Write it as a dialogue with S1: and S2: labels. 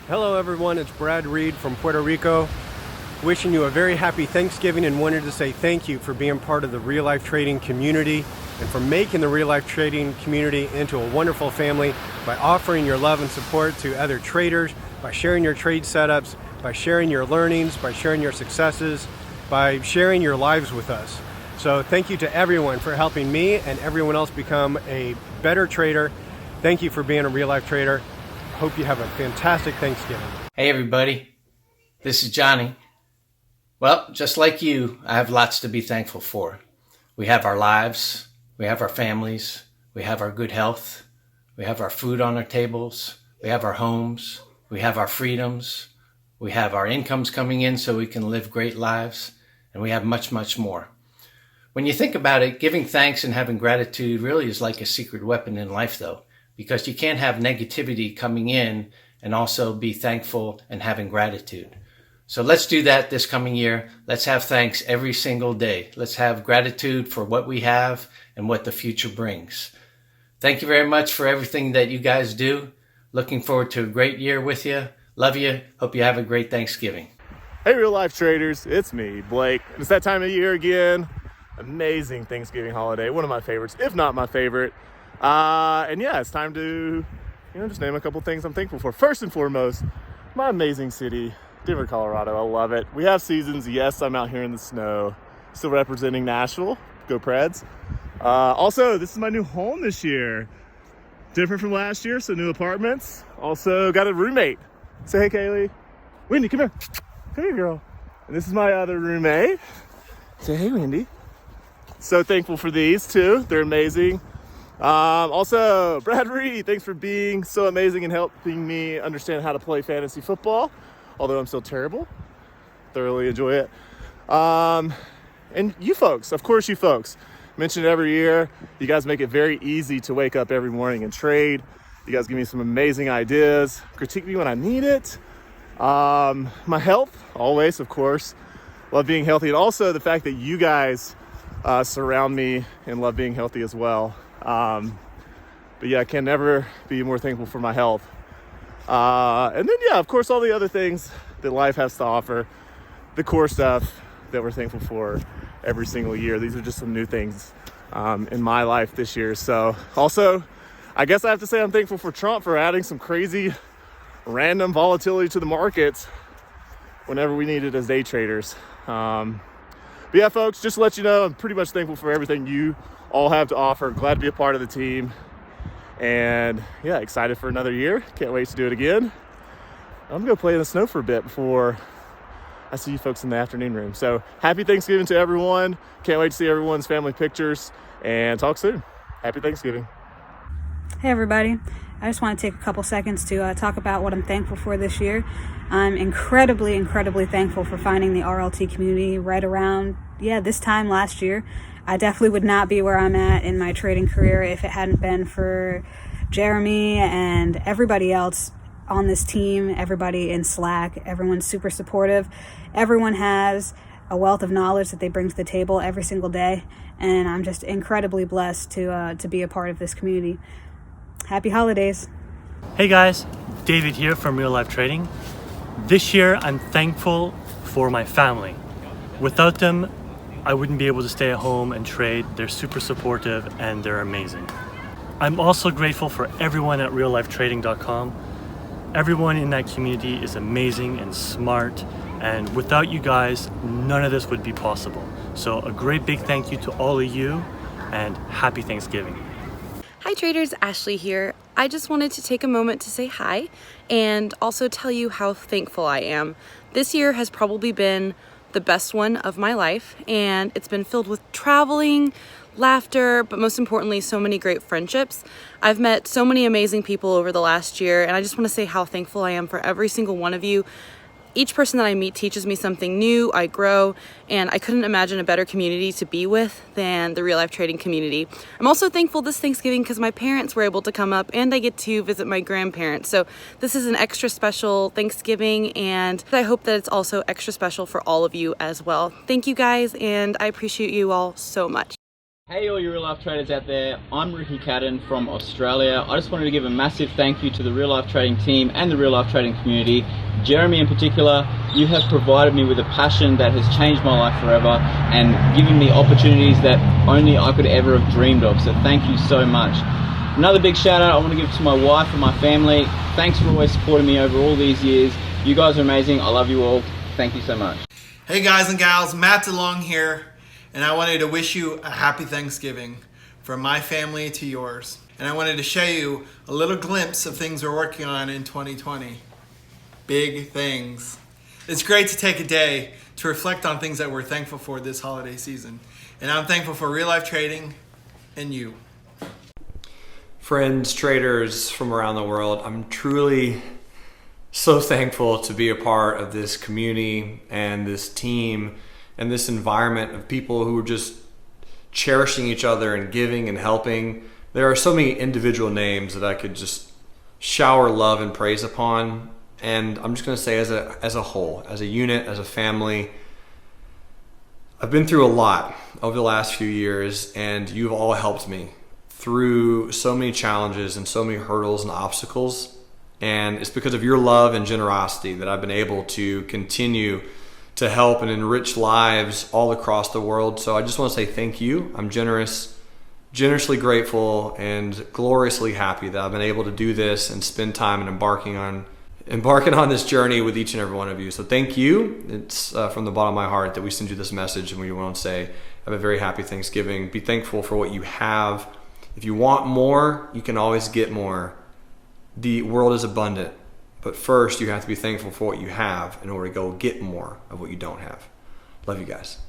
S1: Hello everyone, it's Brad Reed from Puerto Rico. Wishing you a very happy Thanksgiving and wanted to say thank you for being part of the real life trading community and for making the real life trading community into a wonderful family by offering your love and support to other traders, by sharing your trade setups, by sharing your learnings, by sharing your successes, by sharing your lives with us. So thank you to everyone for helping me and everyone else become a better trader. Thank you for being a real life trader. Hope you have a fantastic Thanksgiving.
S2: Hey everybody, this is Johnny. Well, just like you, I have lots to be thankful for. We have our lives, we have our families, we have our good health, we have our food on our tables, we have our homes, we have our freedoms, we have our incomes coming in so we can live great lives, and we have much, much more. When you think about it, giving thanks and having gratitude really is like a secret weapon in life though, because you can't have negativity coming in and also be thankful and having gratitude. So let's do that this coming year. Let's have thanks every single day. Let's have gratitude for what we have and what the future brings. Thank you very much for everything that you guys do. Looking forward to a great year with you. Love you. Hope you have a great Thanksgiving.
S3: Hey real life traders, it's me, Blake. It's that time of year again. Amazing Thanksgiving holiday, one of my favorites, if not my favorite. And yeah, it's time to, just name a couple things I'm thankful for. First and foremost, my amazing city, Denver, Colorado. I love it. We have seasons. Yes, I'm out here in the snow, still representing Nashville. Go Preds. Also, this is my new home this year. Different from last year, so new apartments. Also got a roommate. Say hey, Kaylee. Wendy, come here. Come here, girl. And this is my other roommate. Say hey, Wendy. So thankful for these two. They're amazing. Also, Brad Reed, thanks for being so amazing and helping me understand how to play fantasy football, although I'm still terrible. Thoroughly enjoy it. And you folks, of course you folks, mention it every year. You guys make it very easy to wake up every morning and trade. You guys give me some amazing ideas, critique me when I need it. My health, always, of course. Love being healthy, and also the fact that you guys surround me and love being healthy as well. But yeah, I can never be more thankful for my health. And then yeah, of course, all the other things that life has to offer, the core stuff that we're thankful for every single year. These are just some new things in my life this year. So also, I guess I have to say I'm thankful for Trump for adding some crazy random volatility to the markets whenever we need it as day traders. But yeah, folks, just to let you know, I'm pretty much thankful for everything you all have to offer. Glad to be a part of the team. And yeah, excited for another year. Can't wait to do it again. I'm gonna go play in the snow for a bit before I see you folks in the afternoon room. So happy Thanksgiving to everyone. Can't wait to see everyone's family pictures and talk soon. Happy Thanksgiving.
S4: Hey everybody, I just want to take a couple seconds to talk about what I'm thankful for this year. I'm incredibly thankful for finding the RLT community right around, this time last year. I definitely would not be where I'm at in my trading career if it hadn't been for Jeremy and everybody else on this team, everybody in Slack. Everyone's super supportive. Everyone has a wealth of knowledge that they bring to the table every single day, and I'm just incredibly blessed to be a part of this community. Happy holidays.
S5: Hey guys, David here from Real Life Trading. This year I'm thankful for my family. Without them, I wouldn't be able to stay at home and trade. They're super supportive and they're amazing. I'm also grateful for everyone at reallifetrading.com. Everyone in that community is amazing and smart, and without you guys, none of this would be possible. So a great big thank you to all of you, and happy Thanksgiving.
S6: Hi traders, Ashley here. I just wanted to take a moment to say hi and also tell you how thankful I am. This year has probably been the best one of my life, and it's been filled with traveling, laughter, but most importantly, so many great friendships. I've met so many amazing people over the last year, and I just want to say how thankful I am for every single one of you. Each person that I meet teaches me something new, I grow, and I couldn't imagine a better community to be with than the real life trading community. I'm also thankful this Thanksgiving because my parents were able to come up and I get to visit my grandparents. So this is an extra special Thanksgiving, and I hope that it's also extra special for all of you as well. Thank you guys, and I appreciate you all so much.
S7: Hey all you real life traders out there, I'm Ricky Cadden from Australia. I just wanted to give a massive thank you to the real life trading team and the real life trading community. Jeremy in particular, you have provided me with a passion that has changed my life forever and given me opportunities that only I could ever have dreamed of, so thank you so much. Another big shout out I want to give to my wife and my family. Thanks for always supporting me over all these years. You guys are amazing, I love you all. Thank you so much.
S8: Hey guys and gals, Matt DeLong here. And I wanted to wish you a happy Thanksgiving from my family to yours. And I wanted to show you a little glimpse of things we're working on in 2020. Big things. It's great to take a day to reflect on things that we're thankful for this holiday season. And I'm thankful for real life trading and you.
S9: Friends, traders from around the world, I'm truly so thankful to be a part of this community and this team and this environment of people who are just cherishing each other and giving and helping. There are so many individual names that I could just shower love and praise upon. And I'm just gonna say as a whole, as a unit, as a family, I've been through a lot over the last few years, and you've all helped me through so many challenges and so many hurdles and obstacles. And it's because of your love and generosity that I've been able to continue to help and enrich lives all across the world. So I just want to say thank you. I'm generously grateful and gloriously happy that I've been able to do this and spend time and embarking on this journey with each and every one of you. So thank you. It's from the bottom of my heart that we send you this message, and we want to say have a very happy Thanksgiving. Be thankful for what you have. If you want more, you can always get more. The world is abundant. But first, you have to be thankful for what you have in order to go get more of what you don't have. Love you guys.